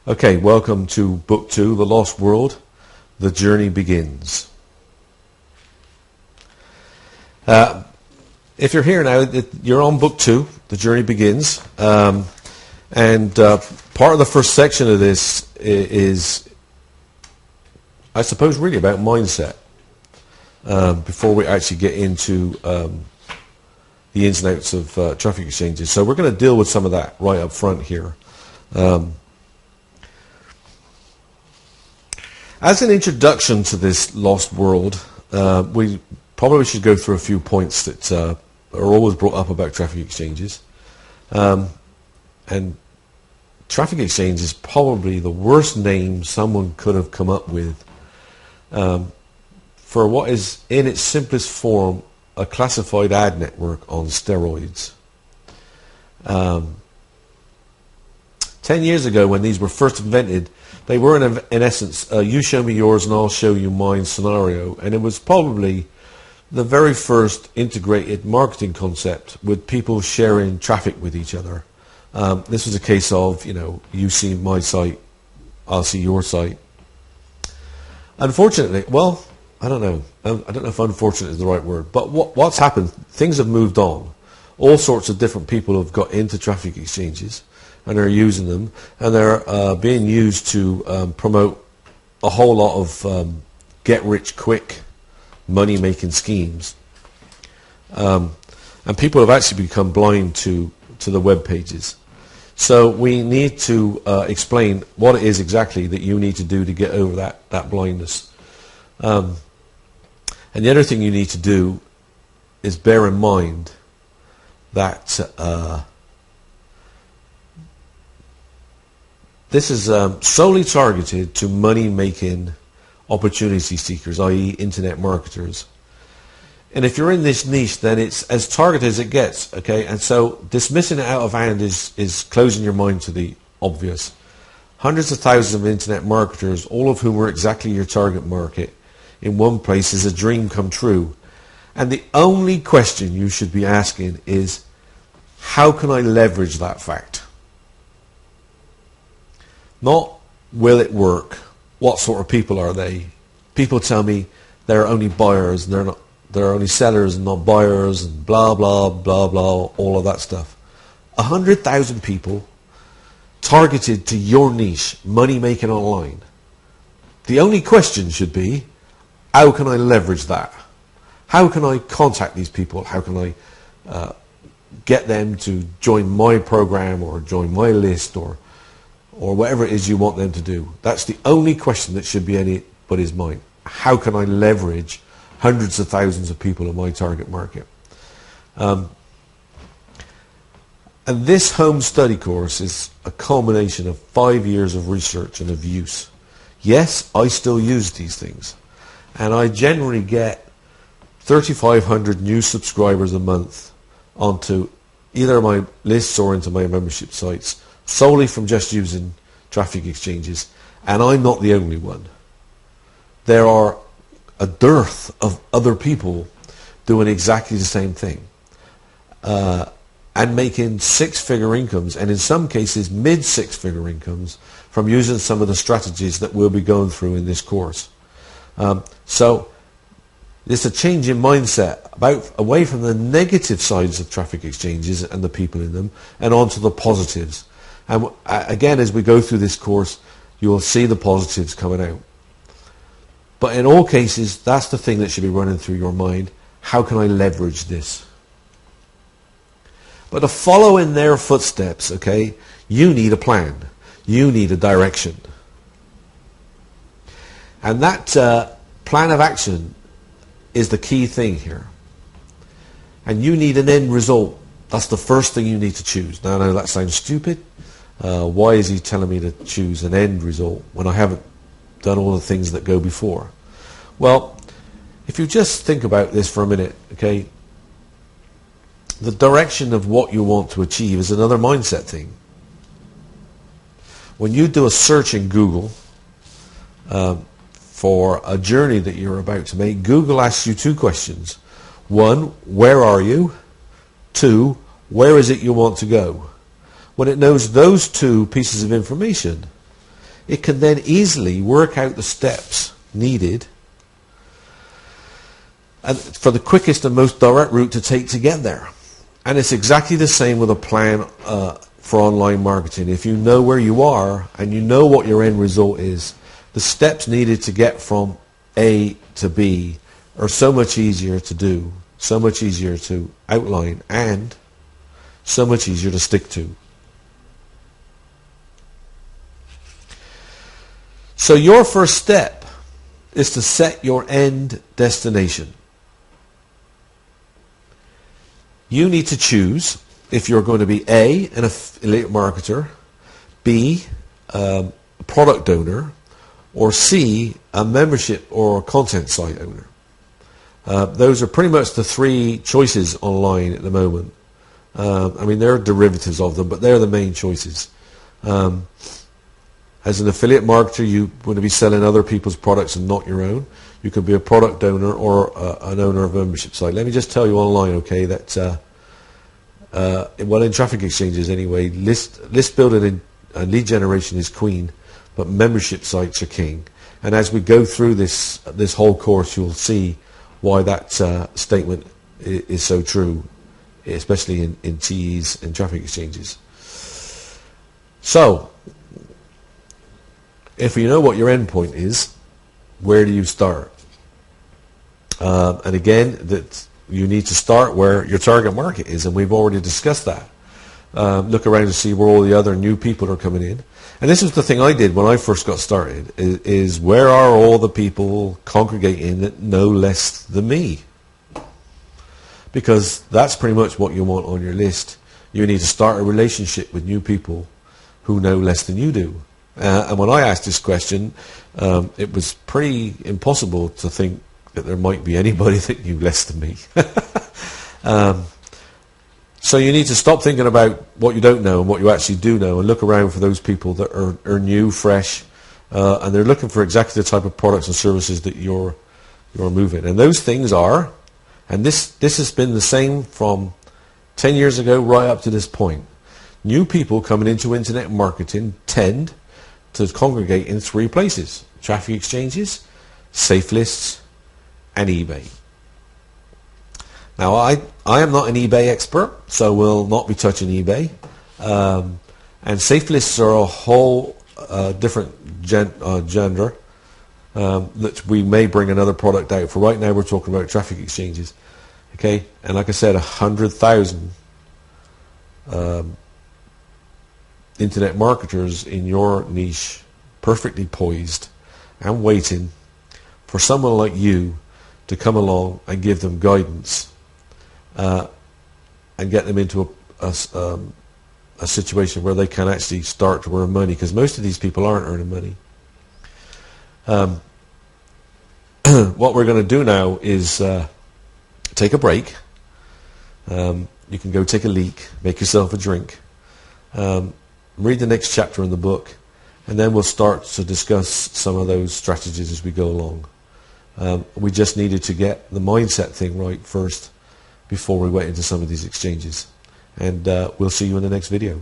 Okay, welcome to Book 2, The Lost World, The Journey Begins. If you're here now, you're on Book 2, The Journey Begins, and part of the first section of this is, I suppose, really about mindset, before we actually get into the ins and outs of traffic exchanges. So we're going to deal with some of that right up front here. As an introduction to this lost world, we probably should go through a few points that are always brought up about traffic exchanges. And traffic exchange is probably the worst name someone could have come up with for what is, in its simplest form, a classified ad network on steroids. 10 years ago, when these were first invented, they were in essence you show me yours and I'll show you mine scenario, and it was probably the very first integrated marketing concept with people sharing traffic with each other. This was a case of, you see my site, I'll see your site. Unfortunately, well, I don't know if unfortunate is the right word, but what's happened, things have moved on. All sorts of different people have got into traffic exchanges and they're using them, and they're being used to promote a whole lot of get-rich-quick money-making schemes. And people have actually become blind to the web pages. So we need to explain what it is exactly that you need to do to get over that blindness. And the other thing you need to do is bear in mind that this is solely targeted to money-making opportunity seekers, i.e. internet marketers. And if you're in this niche, then it's as targeted as it gets, okay? And so dismissing it out of hand is closing your mind to the obvious. Hundreds of thousands of internet marketers, all of whom are exactly your target market, in one place is a dream come true. And the only question you should be asking is, how can I leverage that fact? Not, will it work? What sort of people are they? People tell me they're only buyers and they're only sellers and not buyers, and blah, blah, blah, blah, all of that stuff. 100,000 people targeted to your niche, money making online. The only question should be, how can I leverage that? How can I contact these people? How can I get them to join my program or join my list or whatever it is you want them to do? That's the only question that should be anybody's mind. How can I leverage hundreds of thousands of people in my target market? And this home study course is a culmination of 5 years of research and of use. Yes, I still use these things. And I generally get 3,500 new subscribers a month onto either my lists or into my membership sites, solely from just using traffic exchanges. And I'm not the only one. There are a dearth of other people doing exactly the same thing and making six-figure incomes, and in some cases mid-six-figure incomes, from using some of the strategies that we'll be going through in this course. So it's a change in mindset away from the negative sides of traffic exchanges and the people in them, and onto the positives. And again, as we go through this course, you will see the positives coming out. But in all cases, that's the thing that should be running through your mind. How can I leverage this? But to follow in their footsteps, okay, you need a plan. You need a direction. And that plan of action is the key thing here. And you need an end result. That's the first thing you need to choose. Now, I know that sounds stupid. Why is he telling me to choose an end result when I haven't done all the things that go before? Well, if you just think about this for a minute, okay, the direction of what you want to achieve is another mindset thing. When you do a search in Google for a journey that you're about to make, Google asks you two questions. One, where are you? Two, where is it you want to go? When it knows those two pieces of information, it can then easily work out the steps needed and for the quickest and most direct route to take to get there. And it's exactly the same with a plan for online marketing. If you know where you are and you know what your end result is, the steps needed to get from A to B are so much easier to do, so much easier to outline, and so much easier to stick to. So your first step is to set your end destination. You need to choose if you're going to be A, an affiliate marketer, B, a product owner, or C, a membership or content site owner. Those are pretty much the three choices online at the moment. I mean, there are derivatives of them, but they're the main choices. As an affiliate marketer, you want to be selling other people's products and not your own. You could be a product owner or an owner of a membership site. Let me just tell you online, okay, that well, in traffic exchanges anyway, list building and lead generation is queen, but membership sites are king. And as we go through this whole course, you'll see why that statement is so true, especially in TEs and traffic exchanges. So, if you know what your end point is, where do you start? And again, that you need to start where your target market is, and we've already discussed that. Look around to see where all the other new people are coming in. And this was the thing I did when I first got started, is where are all the people congregating that know less than me? Because that's pretty much what you want on your list. You need to start a relationship with new people who know less than you do. And when I asked this question, it was pretty impossible to think that there might be anybody that knew less than me. So you need to stop thinking about what you don't know and what you actually do know, and look around for those people that are new, fresh, and they're looking for exactly the type of products and services that you're moving. And those things are, and this has been the same from 10 years ago right up to this point. New people coming into internet marketing tend to congregate in three places: traffic exchanges, safe lists, and eBay. Now, I am not an eBay expert, so we'll not be touching eBay. And safe lists are a whole different genre that we may bring another product out for. Right now, we're talking about traffic exchanges. Okay, and like I said, 100,000 internet marketers in your niche, perfectly poised and waiting for someone like you to come along and give them guidance and get them into a situation where they can actually start to earn money, because most of these people aren't earning money. What we're going to do now is take a break. You can go take a leak, make yourself a drink, read the next chapter in the book, and then we'll start to discuss some of those strategies as we go along. We just needed to get the mindset thing right first before we went into some of these exchanges. And we'll see you in the next video.